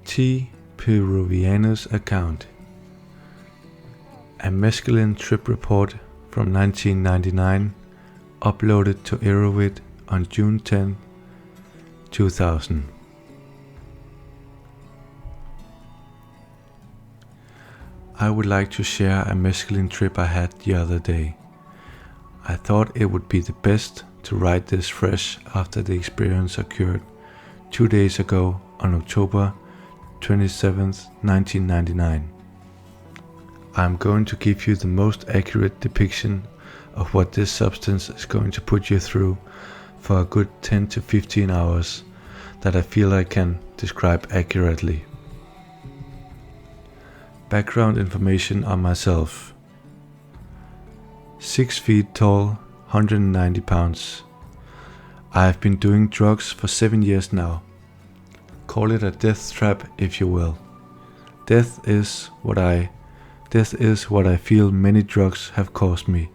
T. Peruvianus account. A Mescaline trip report from 1999 uploaded to Erowid on June 10, 2000. I would like to share a mescaline trip I had the other day. I thought it would be the best to write this fresh after the experience occurred 2 days ago on October 27th, 1999. I am going to give you the most accurate depiction of what this substance is going to put you through for a good 10 to 15 hours that I feel I can describe accurately. Background information on myself. 6 feet tall, 190 pounds. I have been doing drugs for 7 years now. Call it a death trap if you will. Death is what I feel many drugs have caused me.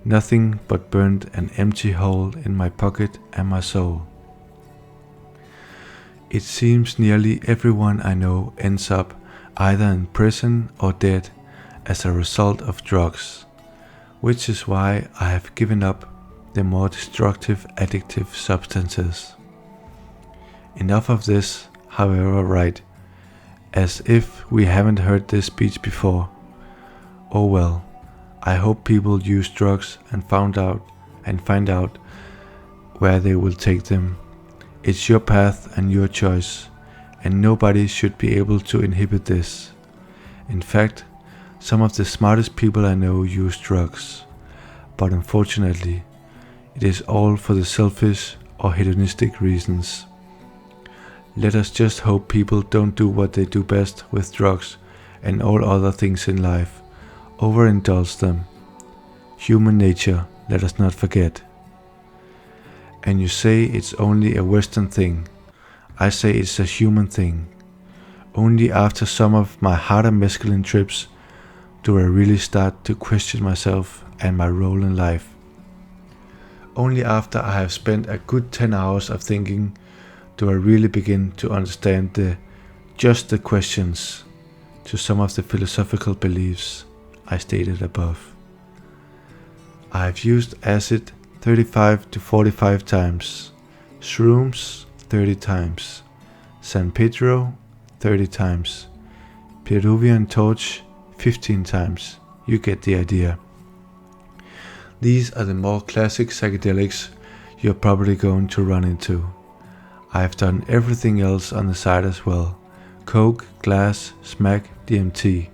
Nothing but burned an empty hole in my pocket and my soul. It seems nearly everyone I know ends up either in prison or dead as a result of drugs, which is why I have given up the more destructive addictive substances. Enough of this, however, right, as if we haven't heard this speech before. Oh well, I hope people use drugs and find out where they will take them. It's your path and your choice, and nobody should be able to inhibit this. In fact, some of the smartest people I know use drugs, but unfortunately, it is all for the selfish or hedonistic reasons. Let us just hope people don't do what they do best with drugs and all other things in life, overindulge them. Human nature, let us not forget. And you say it's only a Western thing. I say it's a human thing. Only after some of my harder mescaline trips do I really start to question myself and my role in life. Only after I have spent a good 10 hours of thinking do I really begin to understand the questions to some of the philosophical beliefs I stated above. I have used acid 35 to 45 times, shrooms 30 times, San Pedro 30 times, Peruvian torch 15 times. You get the idea. These are the more classic psychedelics you're probably going to run into. I have done everything else on the side as well. Coke, glass, smack, DMT.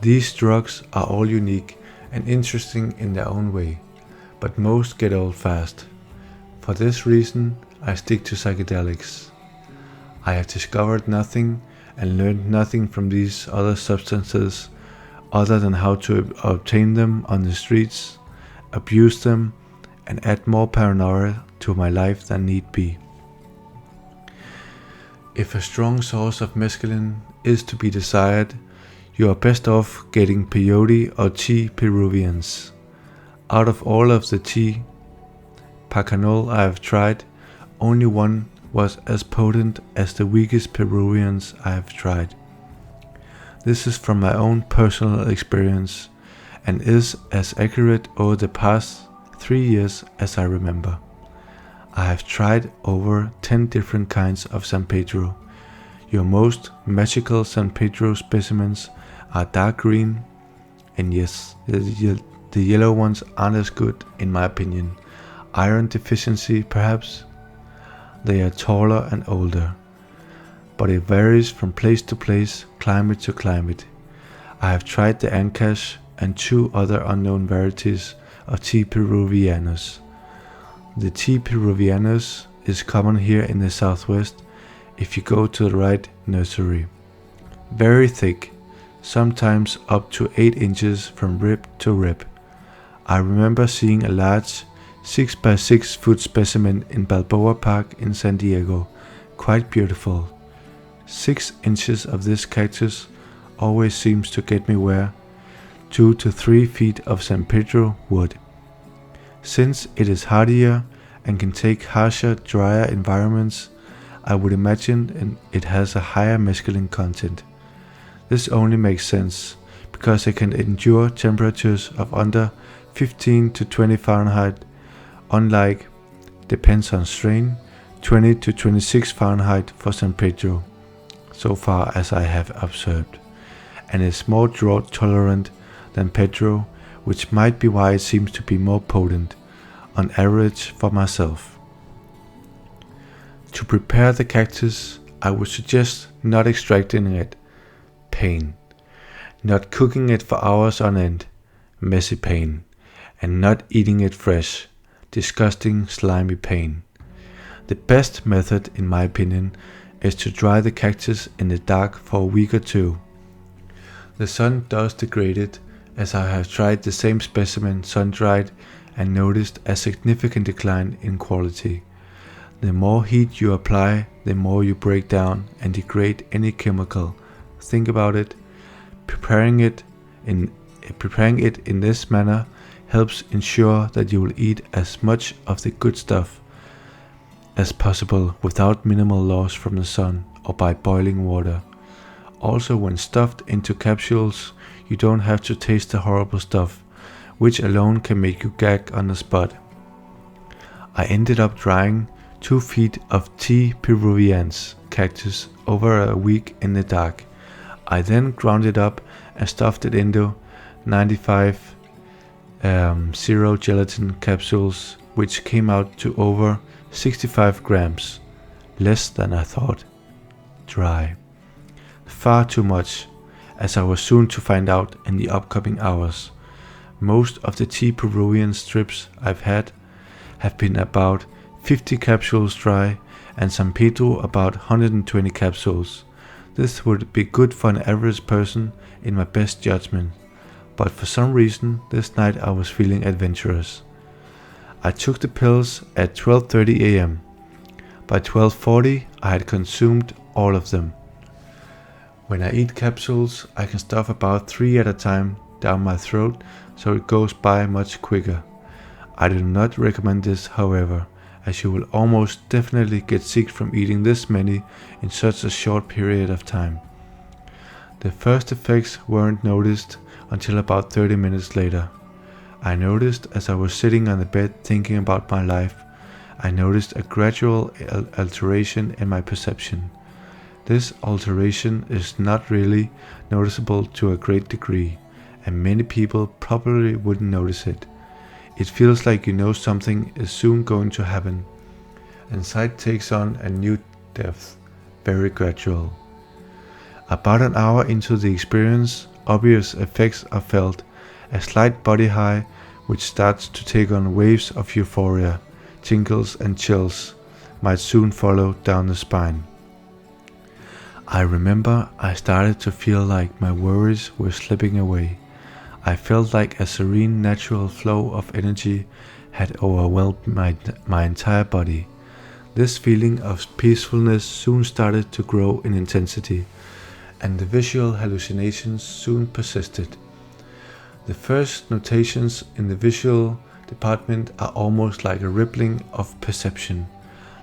These drugs are all unique and interesting in their own way, but most get old fast. For this reason, I stick to psychedelics. I have discovered nothing and learned nothing from these other substances other than how to obtain them on the streets, abuse them, and add more paranoia to my life than need be. If a strong source of mescaline is to be desired, you are best off getting peyote or T. peruvianus. Out of all of the T. pacanol I have tried, only one was as potent as the weakest peruvianus I have tried. This is from my own personal experience and is as accurate over the past 3 years as I remember. I have tried over 10 different kinds of San Pedro. Your most magical San Pedro specimens are dark green, and yes, the yellow ones aren't as good in my opinion. Iron deficiency perhaps? They are taller and older, but it varies from place to place, climate to climate. I have tried the Ancash and 2 other unknown varieties of T. peruvianus. The T. peruvianus is common here in the southwest if you go to the right nursery. Very thick, sometimes up to 8 inches from rib to rib. I remember seeing a large 6 by 6 foot specimen in Balboa Park in San Diego, quite beautiful. 6 inches of this cactus always seems to get me where 2 to 3 feet of San Pedro would. Since it is hardier and can take harsher, drier environments, I would imagine it has a higher mescaline content. This only makes sense because it can endure temperatures of under 15 to 20 Fahrenheit, unlike, depends on strain, 20 to 26 Fahrenheit for San Pedro, so far as I have observed, and is more drought tolerant than Pedro, which might be why it seems to be more potent, on average for myself. To prepare the cactus, I would suggest not extracting it, pain, not cooking it for hours on end, messy pain, and not eating it fresh, disgusting slimy pain. The best method, in my opinion, is to dry the cactus in the dark for a week or two. The sun does degrade it, as I have tried the same specimen sun-dried and noticed a significant decline in quality. The more heat you apply, the more you break down and degrade any chemical. Think about it. Preparing it in this manner helps ensure that you will eat as much of the good stuff as possible without minimal loss from the sun or by boiling water. Also, when stuffed into capsules, you don't have to taste the horrible stuff, which alone can make you gag on the spot. I ended up drying 2 feet of T. peruvianus cactus over a week in the dark. I then ground it up and stuffed it into 95 zero gelatin capsules, which came out to over 65 grams, less than I thought. Dry. Far too much, as I was soon to find out in the upcoming hours. Most of the T. peruvianus strips I've had have been about 50 capsules dry, and San Pedro about 120 capsules. This would be good for an average person in my best judgment, but for some reason this night I was feeling adventurous. I took the pills at 12:30 a.m. By 12:40 I had consumed all of them. When I eat capsules, I can stuff about 3 at a time down my throat, so it goes by much quicker. I do not recommend this, however, as you will almost definitely get sick from eating this many in such a short period of time. The first effects weren't noticed until about 30 minutes later. I noticed as I was sitting on the bed thinking about my life, I noticed a gradual alteration in my perception. This alteration is not really noticeable to a great degree, and many people probably wouldn't notice it. It feels like you know something is soon going to happen, and sight takes on a new depth, very gradual. About an hour into the experience, obvious effects are felt, a slight body high which starts to take on waves of euphoria, tingles and chills might soon follow down the spine. I remember I started to feel like my worries were slipping away. I felt like a serene natural flow of energy had overwhelmed my entire body. This feeling of peacefulness soon started to grow in intensity, and the visual hallucinations soon persisted. The first notations in the visual department are almost like a rippling of perception,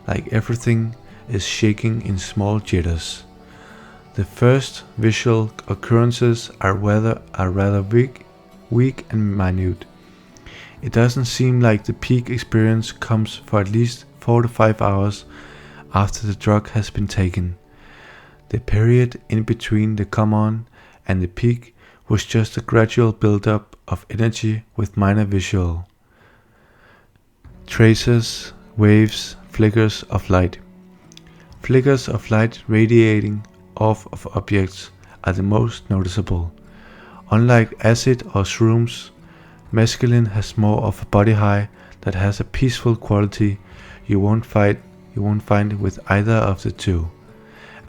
like everything is shaking in small jitters. The first visual occurrences are rather weak and minute. It doesn't seem like the peak experience comes for at least 4 to 5 hours after the drug has been taken. The period in between the come on and the peak was just a gradual build-up of energy with minor visual traces, waves, flickers of light. Flickers of light radiating off of objects are the most noticeable. Unlike acid or shrooms, mescaline has more of a body high that has a peaceful quality you won't find with either of the two.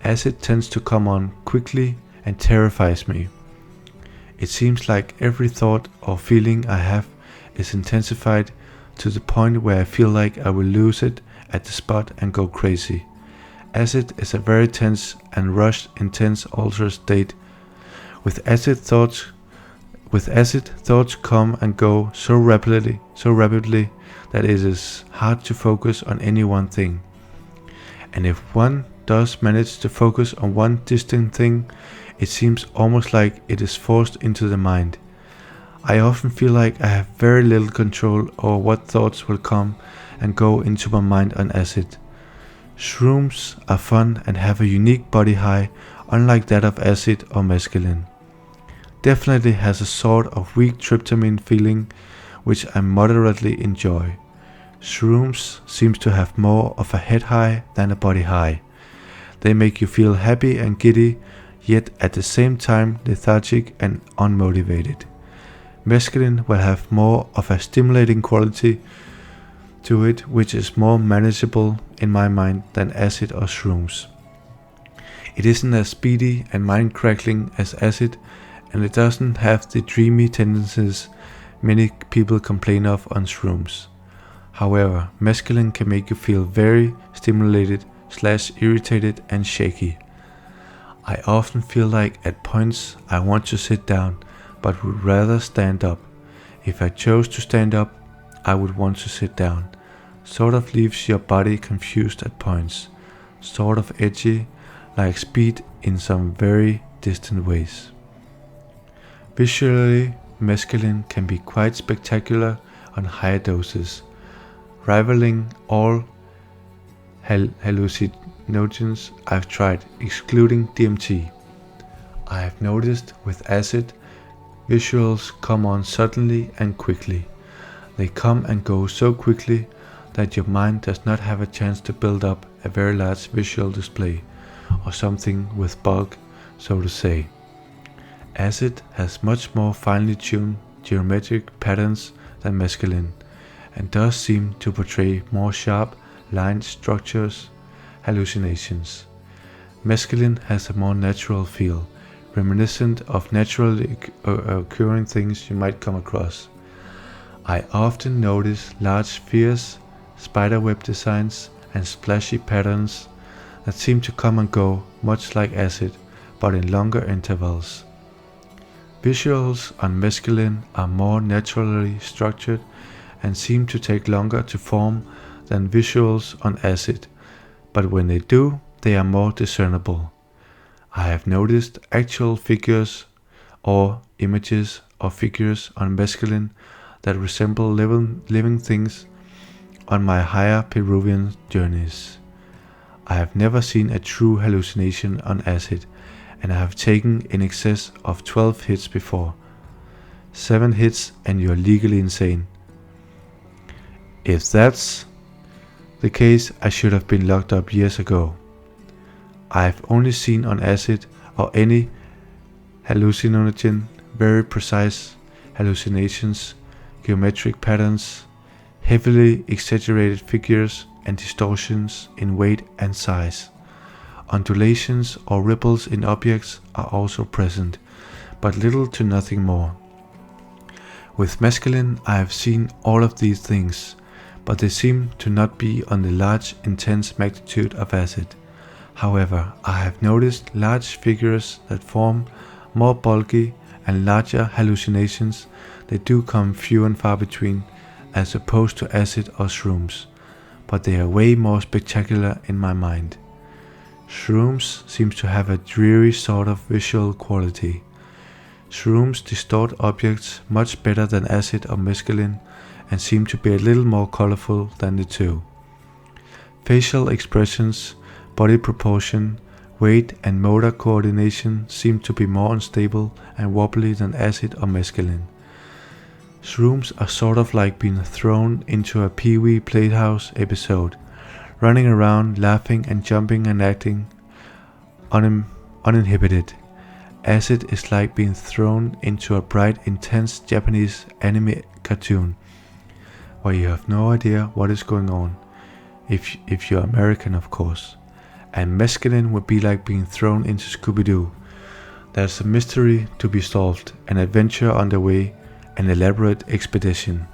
Acid tends to come on quickly and terrifies me. It seems like every thought or feeling I have is intensified to the point where I feel like I will lose it at the spot and go crazy. Acid is a very tense and rushed, intense altered state. With acid, thoughts come and go so rapidly that it is hard to focus on any one thing. and if one does manage to focus on one distinct thing, it seems almost like it is forced into the mind. I often feel like I have very little control over what thoughts will come and go into my mind on acid. Shrooms are fun and have a unique body high, unlike that of acid or mescaline. Definitely has a sort of weak tryptamine feeling, which I moderately enjoy. Shrooms seems to have more of a head high than a body high. They make you feel happy and giddy, yet at the same time lethargic and unmotivated. Mescaline will have more of a stimulating quality to it, which is more manageable in my mind than acid or shrooms. It isn't as speedy and mind-crackling as acid, and it doesn't have the dreamy tendencies many people complain of on shrooms. However, mescaline can make you feel very stimulated / irritated and shaky. I often feel like at points I want to sit down, but would rather stand up. If I chose to stand up, I would want to sit down. Sort of leaves your body confused at points. Sort of edgy, like speed in some very distant ways. Visually, mescaline can be quite spectacular on higher doses, rivaling all hallucinogens I've tried, excluding DMT. I have noticed with acid, visuals come on suddenly and quickly. They come and go so quickly that your mind does not have a chance to build up a very large visual display, or something with bulk, so to say. Acid has much more finely tuned geometric patterns than mescaline, and does seem to portray more sharp line structures, hallucinations. Mescaline has a more natural feel, reminiscent of naturally occurring things you might come across. I often notice large spheres, spiderweb designs, and splashy patterns that seem to come and go much like acid, but in longer intervals. Visuals on mescaline are more naturally structured and seem to take longer to form than visuals on acid, but when they do, they are more discernible. I have noticed actual figures or images of figures on mescaline that resemble living things on my higher Peruvian journeys. I have never seen a true hallucination on acid, and I have taken in excess of 12 hits before. 7 hits and you're legally insane. If that's the case, I should have been locked up years ago. I have only seen on acid or any hallucinogen very precise hallucinations, geometric patterns, heavily exaggerated figures and distortions in weight and size. Undulations or ripples in objects are also present, but little to nothing more. With mescaline I have seen all of these things, but they seem to not be on the large intense magnitude of acid. However, I have noticed large figures that form more bulky and larger hallucinations. They do come few and far between, as opposed to acid or shrooms, but they are way more spectacular in my mind. Shrooms seems to have a dreary sort of visual quality. Shrooms distort objects much better than acid or mescaline and seem to be a little more colorful than the two. Facial expressions, body proportion, weight and motor coordination seem to be more unstable and wobbly than acid or mescaline. Shrooms are sort of like being thrown into a Pee-wee Playhouse episode, running around, laughing and jumping and acting uninhibited. Acid is like being thrown into a bright, intense Japanese anime cartoon, where you have no idea what is going on, if you're American of course. And mescaline would be like being thrown into Scooby-Doo. There's a mystery to be solved, an adventure underway, an elaborate expedition.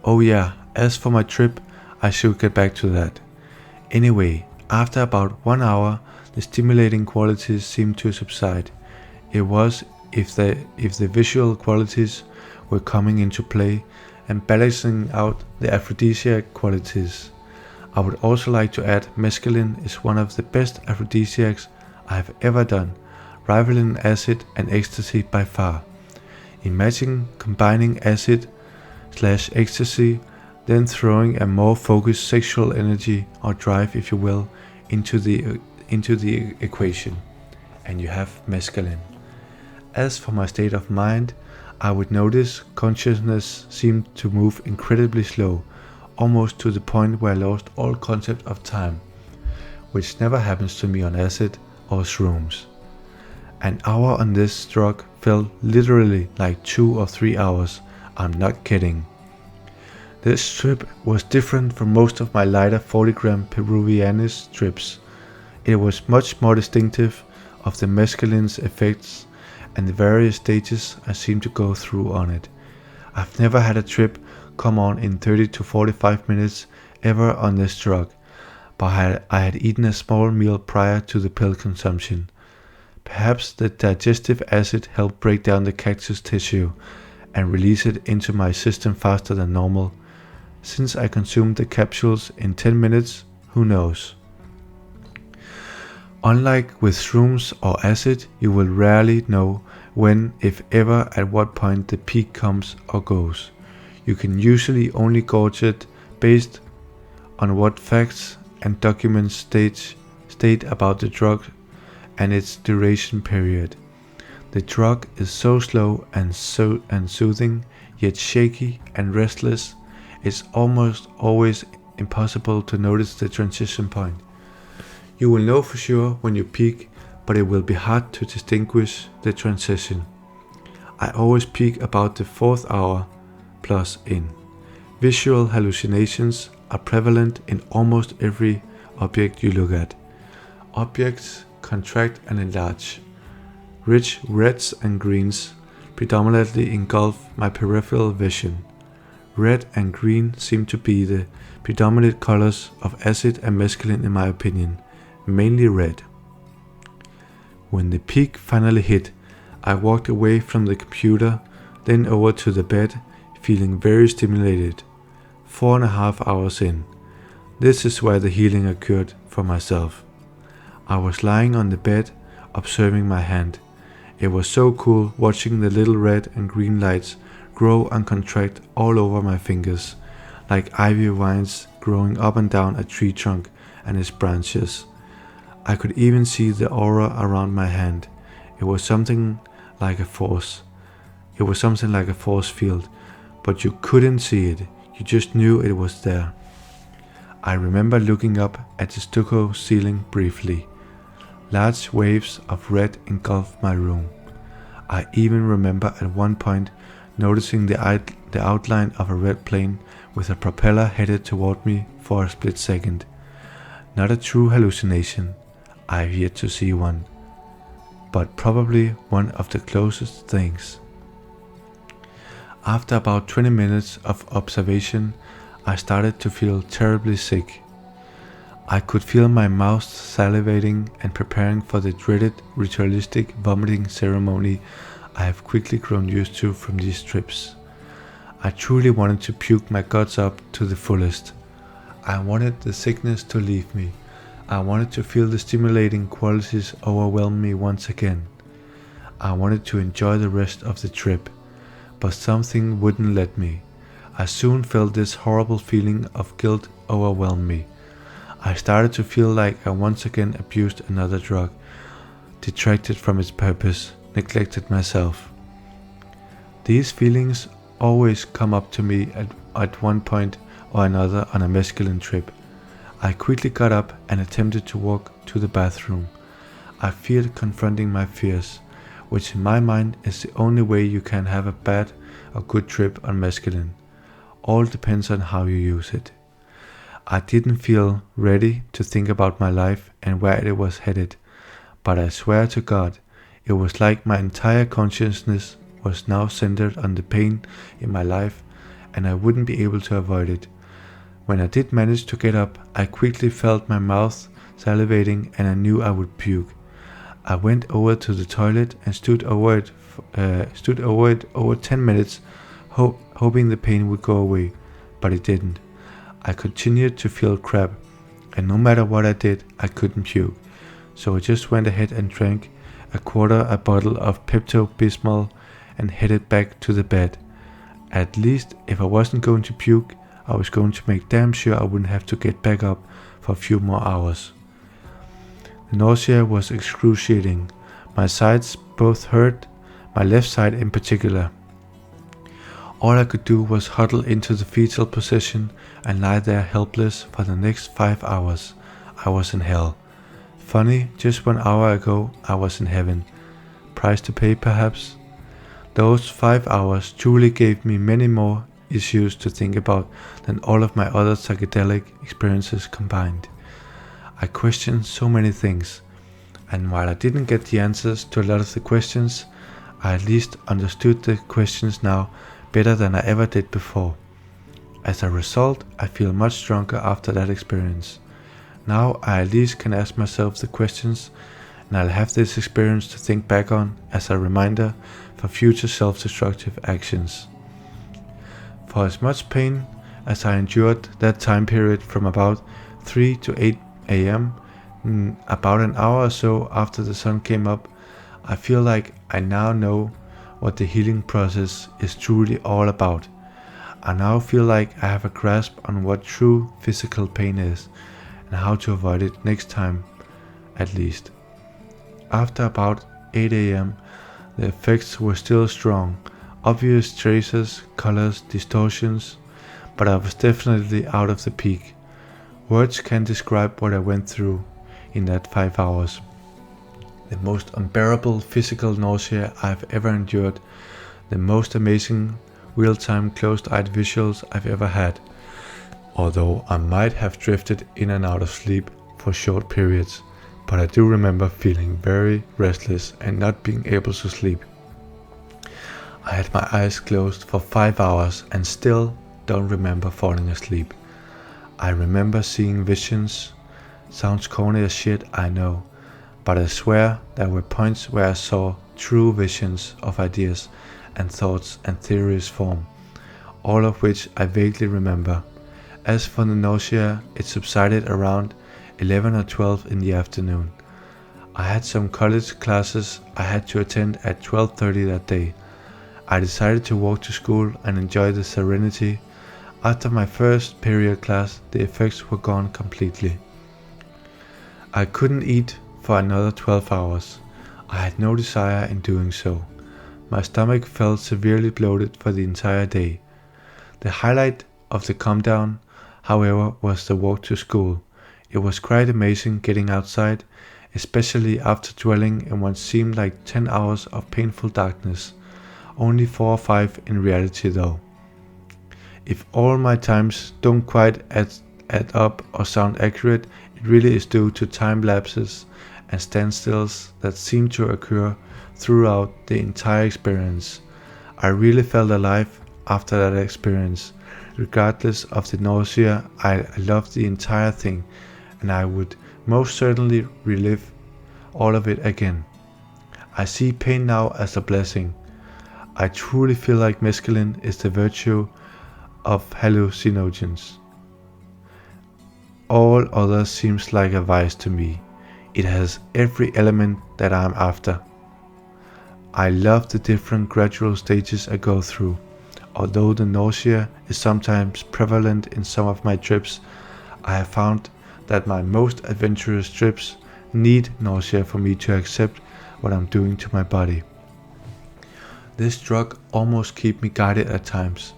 Oh yeah, as for my trip, I should get back to that. Anyway, after about 1 hour, the stimulating qualities seemed to subside. It was if the visual qualities were coming into play and balancing out the aphrodisiac qualities. I would also like to add mescaline is one of the best aphrodisiacs I have ever done, rivaling acid and ecstasy by far. Imagine combining acid/ecstasy, then throwing a more focused sexual energy or drive, if you will, into the equation, and you have mescaline. As for my state of mind, I would notice consciousness seemed to move incredibly slow, almost to the point where I lost all concept of time, which never happens to me on acid or shrooms. An hour on this drug felt literally like 2 or 3 hours, I'm not kidding. This trip was different from most of my lighter 40-gram peruvianus trips. It was much more distinctive of the mescaline's effects and the various stages I seemed to go through on it. I've never had a trip come on in 30 to 45 minutes ever on this drug, but I had eaten a small meal prior to the pill consumption. Perhaps the digestive acid helped break down the cactus tissue and release it into my system faster than normal. Since I consumed the capsules in 10 minutes, who knows? Unlike with shrooms or acid, you will rarely know when, if ever, at what point the peak comes or goes. You can usually only gauge it based on what facts and documents state about the drug and its duration period. The drug is so slow and soothing, yet shaky and restless, it's almost always impossible to notice the transition point. You will know for sure when you peak, but it will be hard to distinguish the transition. I always peak about the 4th hour plus in. Visual hallucinations are prevalent in almost every object you look at. Objects contract and enlarge. Rich reds and greens predominantly engulf my peripheral vision. Red and green seem to be the predominant colors of acid and mescaline in my opinion, mainly red. When the peak finally hit, I walked away from the computer, then over to the bed, feeling very stimulated. 4.5 hours in. This is where the healing occurred for myself. I was lying on the bed, observing my hand. It was so cool watching the little red and green lights grow and contract all over my fingers, like ivy vines growing up and down a tree trunk and its branches. I could even see the aura around my hand. It was something like a force. It was something like a force field, but you couldn't see it. You just knew it was there. I remember looking up at the stucco ceiling briefly. Large waves of red engulfed my room. I even remember at one point noticing the outline of a red plane with a propeller headed toward me for a split second. Not a true hallucination. I have yet to see one, but probably one of the closest things. After about 20 minutes of observation, I started to feel terribly sick. I could feel my mouth salivating and preparing for the dreaded ritualistic vomiting ceremony I have quickly grown used to from these trips. I truly wanted to puke my guts up to the fullest. I wanted the sickness to leave me. I wanted to feel the stimulating qualities overwhelm me once again. I wanted to enjoy the rest of the trip, but something wouldn't let me. I soon felt this horrible feeling of guilt overwhelm me. I started to feel like I once again abused another drug, detracted from its purpose, neglected myself. These feelings always come up to me at one point or another on a mescaline trip. I quickly got up and attempted to walk to the bathroom. I feared confronting my fears, which in my mind is the only way you can have a bad or good trip on mescaline. All depends on how you use it. I didn't feel ready to think about my life and where it was headed, but I swear to God, it was like my entire consciousness was now centered on the pain in my life and I wouldn't be able to avoid it. When I did manage to get up, I quickly felt my mouth salivating and I knew I would puke. I went over to the toilet and stood over it over 10 minutes, hoping the pain would go away, but it didn't. I continued to feel crap, and no matter what I did, I couldn't puke. So I just went ahead and drank a bottle of Pepto-Bismol and headed back to the bed. At least if I wasn't going to puke, I was going to make damn sure I wouldn't have to get back up for a few more hours. The nausea was excruciating. My sides both hurt, my left side in particular. All I could do was huddle into the fetal position and lie there helpless for the next 5 hours. I was in hell. Funny, just 1 hour ago I was in heaven. Price to pay perhaps? Those 5 hours truly gave me many more issues to think about than all of my other psychedelic experiences combined. I questioned so many things, and while I didn't get the answers to a lot of the questions, I at least understood the questions now better than I ever did before. As a result, I feel much stronger after that experience. Now I at least can ask myself the questions, and I'll have this experience to think back on as a reminder for future self-destructive actions. For as much pain as I endured that time period from about 3 to 8 a.m., about an hour or so after the sun came up, I feel like I now know what the healing process is truly all about. I now feel like I have a grasp on what true physical pain is and how to avoid it next time, at least. After about 8 a.m., the effects were still strong, obvious traces, colors, distortions, but I was definitely out of the peak. Words can't describe what I went through in that 5 hours. The most unbearable physical nausea I've ever endured, the most amazing real-time closed-eyed visuals I've ever had, although I might have drifted in and out of sleep for short periods, but I do remember feeling very restless and not being able to sleep. I had my eyes closed for 5 hours and still don't remember falling asleep. I remember seeing visions. Sounds corny as shit, I know, but I swear there were points where I saw true visions of ideas and thoughts and theories form, all of which I vaguely remember. As for the nausea, it subsided around 11 or 12 in the afternoon. I had some college classes I had to attend at 12:30 that day. I decided to walk to school and enjoy the serenity. After my first period class, the effects were gone completely. I couldn't eat for another 12 hours. I had no desire in doing so. My stomach felt severely bloated for the entire day. The highlight of the calm down, however, was the walk to school. It was quite amazing getting outside, especially after dwelling in what seemed like 10 hours of painful darkness. Only 4 or 5 in reality though. If all my times don't quite add up or sound accurate, it really is due to time lapses and standstills that seem to occur throughout the entire experience. I really felt alive after that experience. Regardless of the nausea, I loved the entire thing, and I would most certainly relive all of it again. I see pain now as a blessing. I truly feel like mescaline is the virtue of hallucinogens. All others seems like a vice to me. It has every element that I am after. I love the different gradual stages I go through. Although the nausea is sometimes prevalent in some of my trips, I have found that my most adventurous trips need nausea for me to accept what I'm doing to my body. This drug almost keeps me guided at times,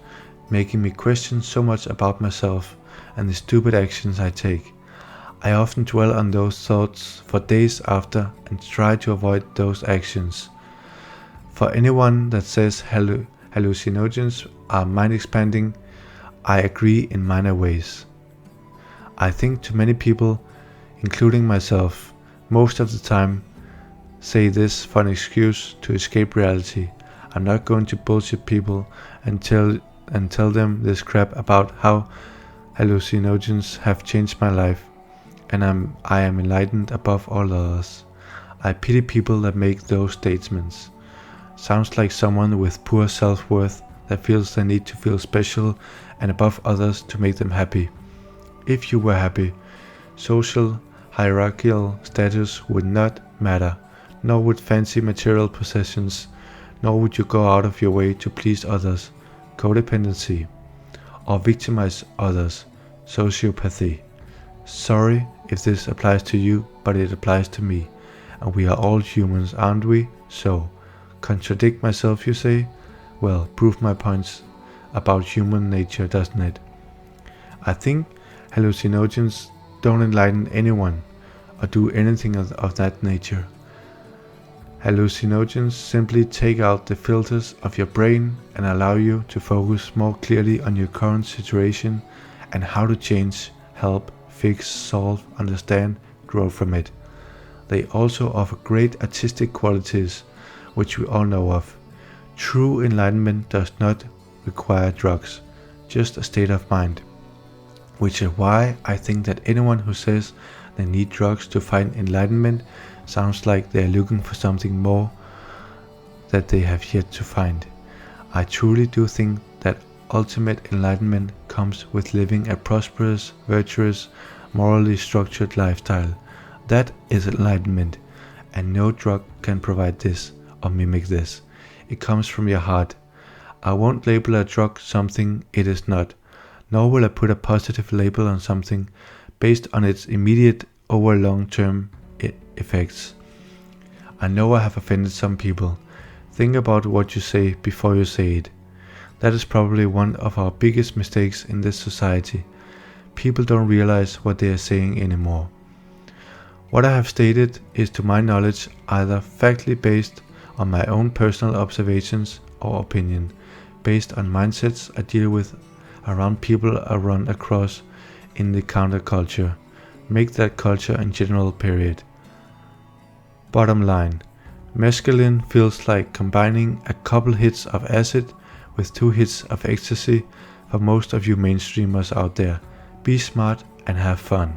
making me question so much about myself and the stupid actions I take. I often dwell on those thoughts for days after and try to avoid those actions. For anyone that says hallucinogens are mind expanding, I agree in minor ways. I think too many people, including myself, most of the time say this for an excuse to escape reality. I'm not going to bullshit people and tell them this crap about how hallucinogens have changed my life, and I am enlightened above all others. I pity people that make those statements. Sounds like someone with poor self-worth that feels the need to feel special and above others to make them happy. If you were happy, social hierarchical status would not matter, nor would fancy material possessions, nor would you go out of your way to please others, codependency, or victimize others, sociopathy. Sorry if this applies to you, but it applies to me, and we are all humans, aren't we? So, contradict myself, you say? Well, prove my points about human nature, doesn't it? I think hallucinogens don't enlighten anyone or do anything of that nature. Hallucinogens simply take out the filters of your brain and allow you to focus more clearly on your current situation and how to change, help, fix, solve, understand, grow from it. They also offer great artistic qualities, which we all know of. True enlightenment does not require drugs, just a state of mind. Which is why I think that anyone who says they need drugs to find enlightenment sounds like they are looking for something more that they have yet to find. I truly do think that ultimate enlightenment comes with living a prosperous, virtuous, morally structured lifestyle. That is enlightenment, and no drug can provide this or mimic this. It comes from your heart. I won't label a drug something it is not, nor will I put a positive label on something based on its immediate over long-term effects. I know I have offended some people. Think about what you say before you say it. That is probably one of our biggest mistakes in this society. People don't realize what they are saying anymore. What I have stated is, to my knowledge, either factually based on my own personal observations or opinion, based on mindsets I deal with around people I run across in the counterculture. Make that culture in general, period. Bottom line, mescaline feels like combining a couple hits of acid with 2 hits of ecstasy for most of you mainstreamers out there. Be smart and have fun.